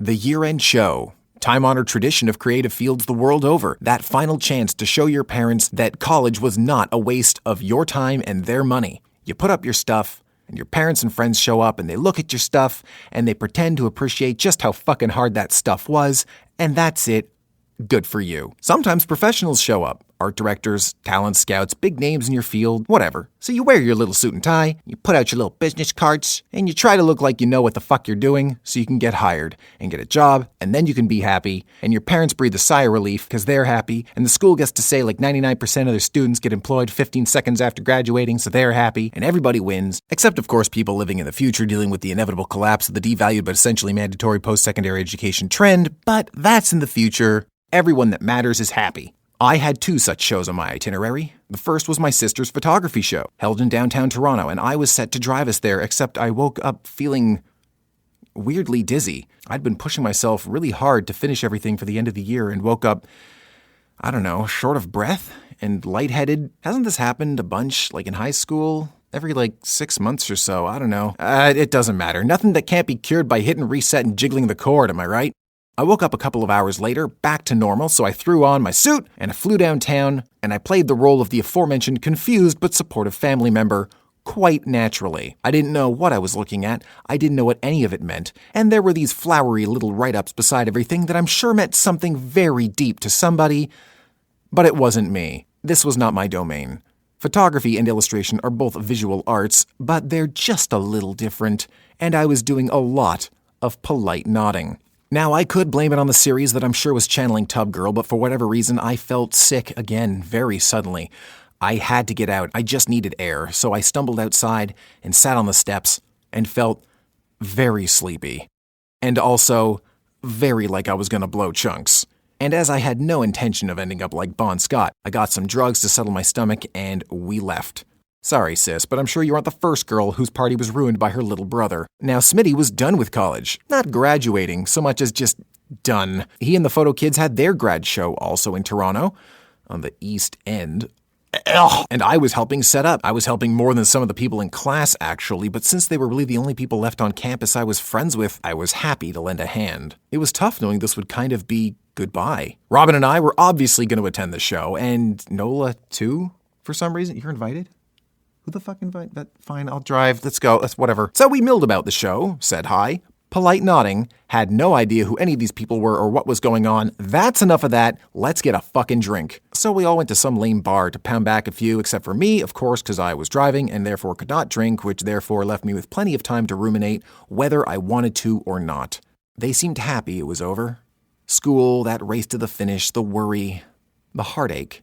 The year-end show. Time-honored tradition of creative fields the world over. That final chance to show your parents that college was not a waste of your time and their money. You put up your stuff, and your parents and friends show up and they look at your stuff and they pretend to appreciate just how fucking hard that stuff was, and that's it. Good for you. Sometimes professionals show up. Art directors, talent scouts, big names in your field, whatever. So you wear your little suit and tie, you put out your little business cards, and you try to look like you know what the fuck you're doing so you can get hired and get a job, and then you can be happy, and your parents breathe a sigh of relief because they're happy, and the school gets to say like 99% of their students get employed 15 seconds after graduating, so they're happy, and everybody wins, except of course people living in the future dealing with the inevitable collapse of the devalued but essentially mandatory post-secondary education trend, but that's in the future. Everyone that matters is happy. I had 2 such shows on my itinerary. The first was my sister's photography show, held in downtown Toronto, and I was set to drive us there, except I woke up feeling weirdly dizzy. I'd been pushing myself really hard to finish everything for the end of the year and woke up, I don't know, short of breath and lightheaded. Hasn't this happened a bunch, like in high school? Every 6 months or so, I don't know. It doesn't matter. Nothing that can't be cured by hitting reset and jiggling the cord, am I right? I woke up a couple of hours later, back to normal, so I threw on my suit and I flew downtown, and I played the role of the aforementioned confused but supportive family member quite naturally. I didn't know what I was looking at, I didn't know what any of it meant, and there were these flowery little write-ups beside everything that I'm sure meant something very deep to somebody, but it wasn't me. This was not my domain. Photography and illustration are both visual arts, but they're just a little different, and I was doing a lot of polite nodding. Now, I could blame it on the series that I'm sure was channeling Tub Girl, but for whatever reason, I felt sick again very suddenly. I had to get out. I just needed air, so I stumbled outside and sat on the steps and felt very sleepy. And also, very like I was going to blow chunks. And as I had no intention of ending up like Bon Scott, I got some drugs to settle my stomach and we left. Sorry, sis, but I'm sure you aren't the first girl whose party was ruined by her little brother. Now, Smitty was done with college. Not graduating, so much as just done. He and the photo kids had their grad show also in Toronto, on the East End. And I was helping set up. I was helping more than some of the people in class, actually, but since they were really the only people left on campus I was friends with, I was happy to lend a hand. It was tough knowing this would kind of be goodbye. Robin and I were obviously going to attend the show, and Nola, too, for some reason. You're invited? Who the fuck invited that? Fine, I'll drive. Let's go. That's whatever. So we milled about the show, said hi, polite nodding, had no idea who any of these people were or what was going on. That's enough of that. Let's get a fucking drink. So we all went to some lame bar to pound back a few, except for me, of course, because I was driving and therefore could not drink, which therefore left me with plenty of time to ruminate whether I wanted to or not. They seemed happy it was over. School, that race to the finish, the worry, the heartache.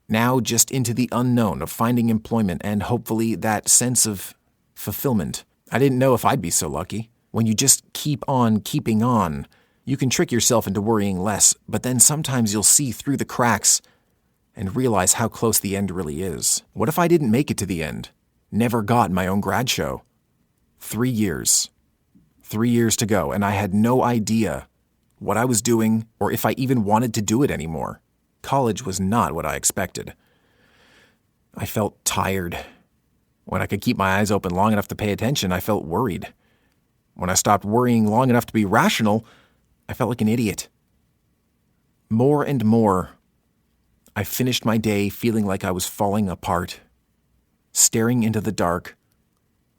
Now just into the unknown of finding employment and hopefully that sense of fulfillment. I didn't know if I'd be so lucky. When you just keep on keeping on, you can trick yourself into worrying less, but then sometimes you'll see through the cracks and realize how close the end really is. What if I didn't make it to the end? Never got my own grad show. 3 years. 3 years to go, and I had no idea what I was doing or if I even wanted to do it anymore. College was not what I expected. I felt tired. When I could keep my eyes open long enough to pay attention, I felt worried. When I stopped worrying long enough to be rational, I felt like an idiot. More and more, I finished my day feeling like I was falling apart, staring into the dark,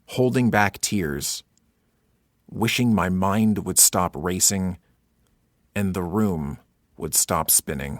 holding back tears, wishing my mind would stop racing and the room would stop spinning.